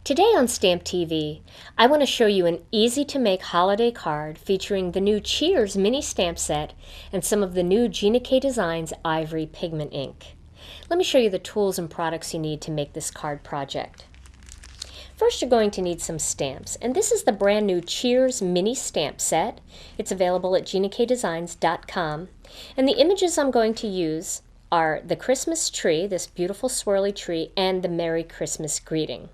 Today on Stamp TV, I want to show you an easy-to-make holiday card featuring the new Cheers mini stamp set and some of the new GKD Designs Ivory Pigment Ink. Let me show you the tools and products you need to make this card project. First, you're going to need some stamps, and this is the brand new Cheers mini stamp set. It's available at gkddesigns.com, and the images I'm going to use are the Christmas tree, this beautiful swirly tree, and the Merry Christmas greeting.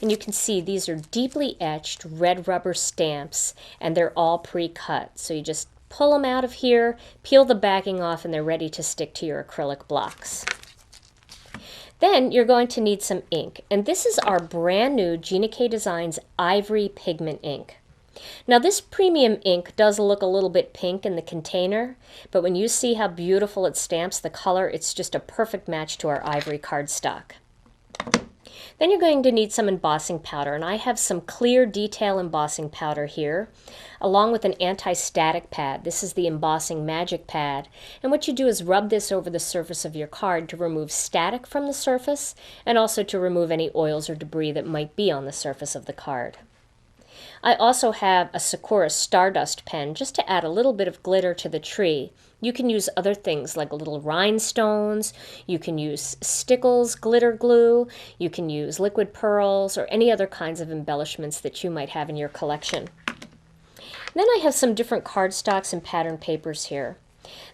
And you can see these are deeply etched red rubber stamps, and they're all pre-cut. So you just pull them out of here, peel the backing off, and they're ready to stick to your acrylic blocks. Then you're going to need some ink, and this is our brand new GKD Designs Ivory Pigment Ink. Now this premium ink does look a little bit pink in the container, but when you see how beautiful it stamps the color, it's just a perfect match to our ivory cardstock. Then you're going to need some embossing powder, and I have some clear detail embossing powder here, along with an anti-static pad. This is the Embossing Magic Pad, and what you do is rub this over the surface of your card to remove static from the surface, and also to remove any oils or debris that might be on the surface of the card. I also have a Sakura Stardust pen just to add a little bit of glitter to the tree. You can use other things like little rhinestones, you can use stickles, glitter glue, you can use liquid pearls, or any other kinds of embellishments that you might have in your collection. Then I have some different cardstocks and pattern papers here.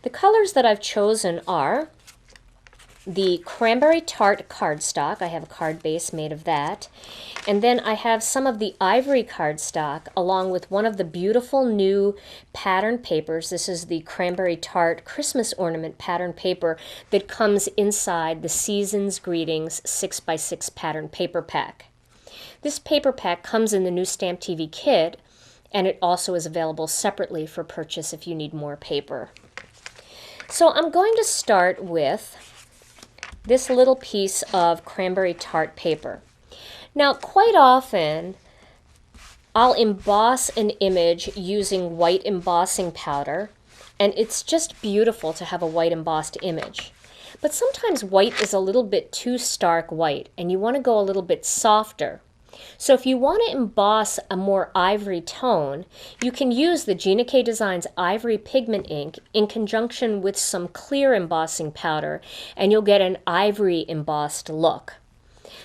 The colors that I've chosen are the Cranberry Tart cardstock. I have a card base made of that. And then I have some of the ivory cardstock along with one of the beautiful new pattern papers. This is the Cranberry Tart Christmas Ornament pattern paper that comes inside the Season's Greetings 6x6 pattern paper pack. This paper pack comes in the new Stamp TV kit, and it also is available separately for purchase if you need more paper. So I'm going to start with this little piece of Cranberry Tart paper. Now, quite often, I'll emboss an image using white embossing powder, and it's just beautiful to have a white embossed image. But sometimes white is a little bit too stark white, and you want to go a little bit softer. So if you want to emboss a more ivory tone, you can use the GKD Designs Ivory Pigment Ink in conjunction with some clear embossing powder, and you'll get an ivory embossed look.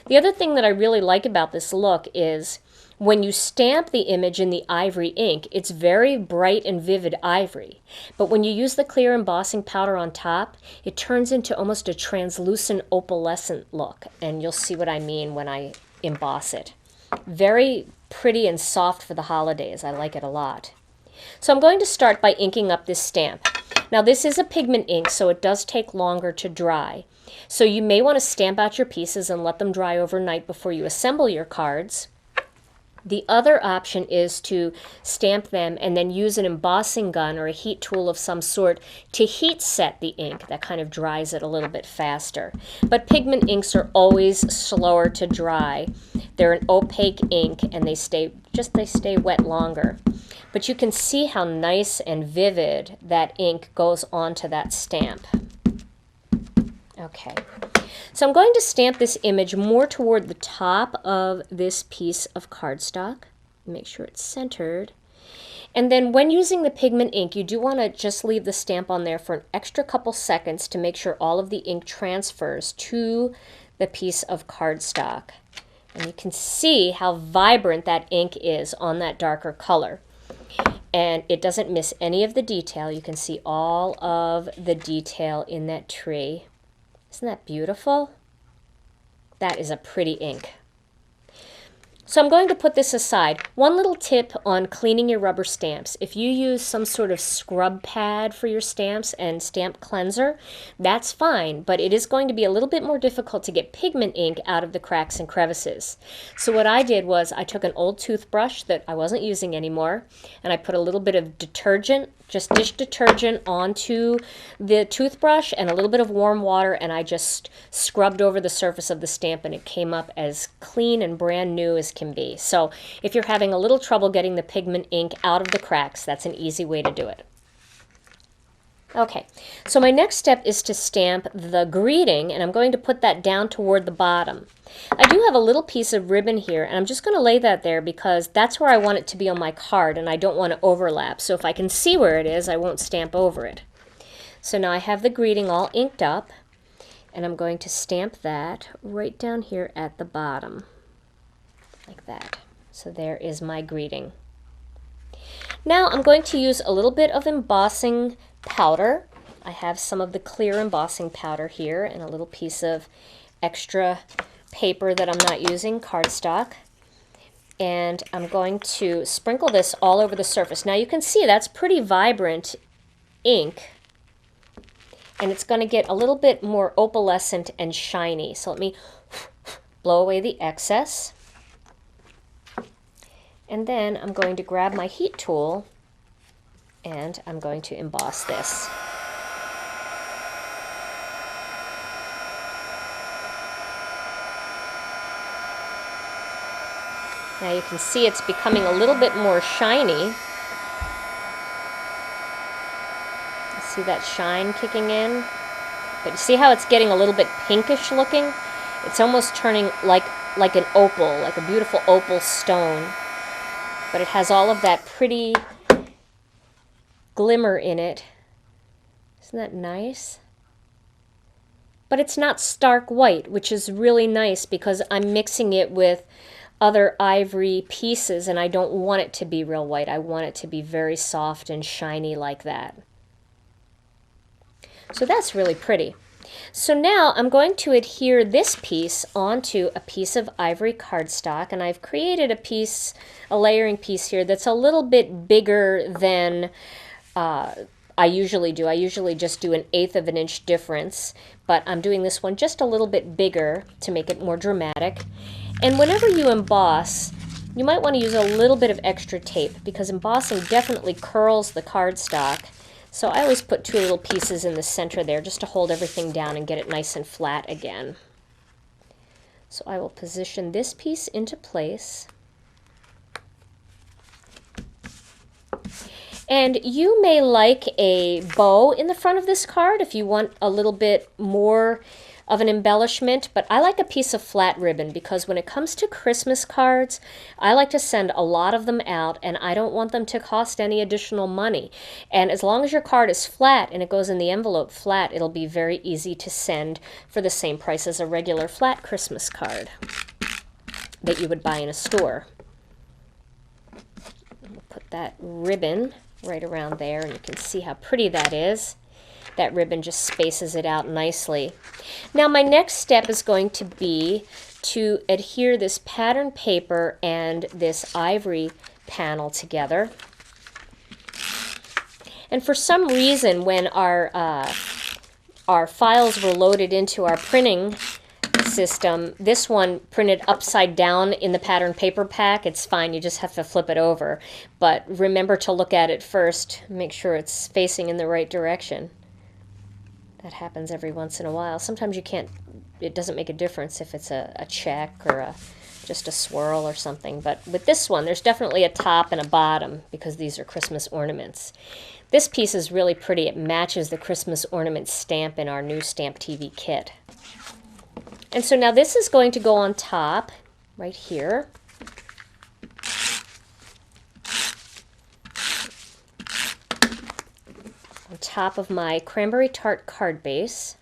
The other thing that I really like about this look is when you stamp the image in the ivory ink, it's very bright and vivid ivory. But when you use the clear embossing powder on top, it turns into almost a translucent opalescent look, and you'll see what I mean when I emboss it. Very pretty and soft for the holidays. I like it a lot. So I'm going to start by inking up this stamp. Now this is a pigment ink, so it does take longer to dry. So you may want to stamp out your pieces and let them dry overnight before you assemble your cards. The other option is to stamp them and then use an embossing gun or a heat tool of some sort to heat set the ink. That kind of dries it a little bit faster. But pigment inks are always slower to dry. They're an opaque ink and they stay wet longer. But you can see how nice and vivid that ink goes onto that stamp. Okay. So I'm going to stamp this image more toward the top of this piece of cardstock. Make sure it's centered. And then when using the pigment ink, you do want to just leave the stamp on there for an extra couple seconds to make sure all of the ink transfers to the piece of cardstock. And you can see how vibrant that ink is on that darker color. And it doesn't miss any of the detail. You can see all of the detail in that tree. Isn't that beautiful? That is a pretty ink. So I'm going to put this aside. One little tip on cleaning your rubber stamps. If you use some sort of scrub pad for your stamps and stamp cleanser, that's fine, but it is going to be a little bit more difficult to get pigment ink out of the cracks and crevices. So what I did was I took an old toothbrush that I wasn't using anymore, and I put a little bit of detergent, just dish detergent, onto the toothbrush and a little bit of warm water, and I just scrubbed over the surface of the stamp, and it came up as clean and brand new as can be. So if you're having a little trouble getting the pigment ink out of the cracks, that's an easy way to do it. Okay, so my next step is to stamp the greeting, and I'm going to put that down toward the bottom. I do have a little piece of ribbon here, and I'm just going to lay that there because that's where I want it to be on my card, and I don't want to overlap. So if I can see where it is, I won't stamp over it. So now I have the greeting all inked up, and I'm going to stamp that right down here at the bottom, like that. So there is my greeting. Now I'm going to use a little bit of embossing powder. I have some of the clear embossing powder here and a little piece of extra paper that I'm not using, cardstock. And I'm going to sprinkle this all over the surface. Now you can see that's pretty vibrant ink, and it's going to get a little bit more opalescent and shiny. So let me blow away the excess. And then I'm going to grab my heat tool and I'm going to emboss this. Now you can see it's becoming a little bit more shiny. See that shine kicking in? But you see how it's getting a little bit pinkish looking? It's almost turning like an opal, like a beautiful opal stone. But it has all of that pretty glimmer in it. Isn't that nice? But it's not stark white, which is really nice because I'm mixing it with other ivory pieces and I don't want it to be real white. I want it to be very soft and shiny like that. So that's really pretty. So now I'm going to adhere this piece onto a piece of ivory cardstock, and I've created a layering piece here that's a little bit bigger than I usually do. I usually just do 1/8 of an inch difference, but I'm doing this one just a little bit bigger to make it more dramatic. And whenever you emboss, you might want to use a little bit of extra tape because embossing definitely curls the cardstock. So I always put 2 little pieces in the center there just to hold everything down and get it nice and flat again. So I will position this piece into place. And you may like a bow in the front of this card if you want a little bit more of an embellishment, but I like a piece of flat ribbon because when it comes to Christmas cards, I like to send a lot of them out and I don't want them to cost any additional money. And as long as your card is flat and it goes in the envelope flat, it'll be very easy to send for the same price as a regular flat Christmas card that you would buy in a store. We'll put that ribbon right around there and you can see how pretty that is. That ribbon just spaces it out nicely. Now my next step is going to be to adhere this pattern paper and this ivory panel together. And for some reason when our files were loaded into our printing system, this one printed upside down in the pattern paper pack. It's fine, you just have to flip it over. But remember to look at it first, make sure it's facing in the right direction. That happens every once in a while. Sometimes you can't, it doesn't make a difference if it's a check or just a swirl or something. But with this one, there's definitely a top and a bottom because these are Christmas ornaments. This piece is really pretty. It matches the Christmas ornament stamp in our new Stamp TV kit. And so now this is going to go on top, right here. On top of my Cranberry Tart Card Base.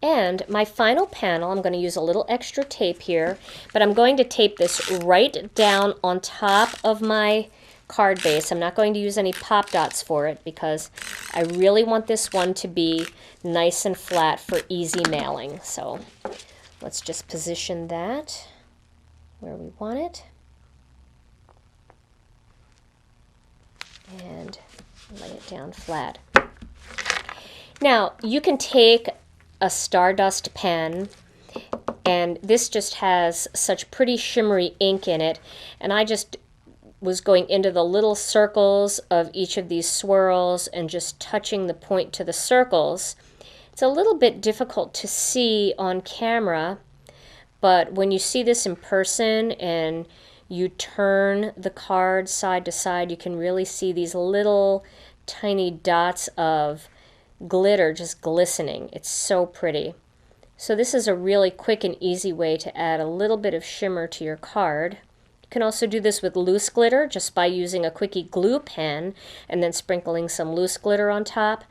And my final panel, I'm going to use a little extra tape here, but I'm going to tape this right down on top of my card base. I'm not going to use any pop dots for it because I really want this one to be nice and flat for easy mailing. So let's just position that where we want it. And lay it down flat. Now, you can take a stardust pen, and this just has such pretty shimmery ink in it, and I just was going into the little circles of each of these swirls and just touching the point to the circles. It's a little bit difficult to see on camera, but when you see this in person and you turn the card side to side, you can really see these little tiny dots of glitter just glistening. It's so pretty. So this is a really quick and easy way to add a little bit of shimmer to your card. You can also do this with loose glitter just by using a quickie glue pen and then sprinkling some loose glitter on top.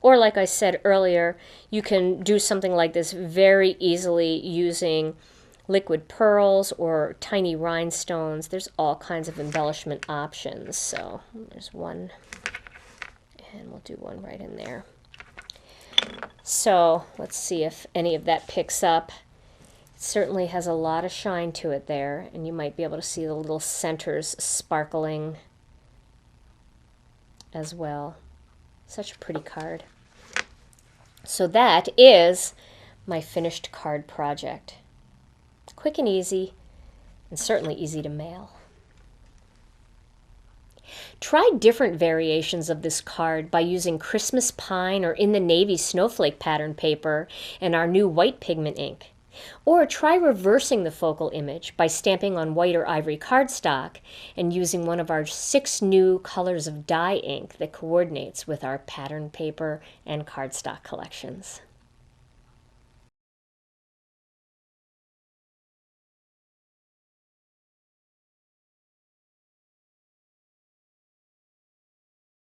Or like I said earlier, you can do something like this very easily using liquid pearls or tiny rhinestones. There's all kinds of embellishment options. So there's one, and we'll do one right in there. So let's see if any of that picks up. It certainly has a lot of shine to it there, and you might be able to see the little centers sparkling as well. Such a pretty card. So that is my finished card project. Quick and easy, and certainly easy to mail. Try different variations of this card by using Christmas Pine or In the Navy Snowflake pattern paper and our new white pigment ink. Or try reversing the focal image by stamping on white or ivory cardstock and using one of our 6 new colors of dye ink that coordinates with our pattern paper and cardstock collections.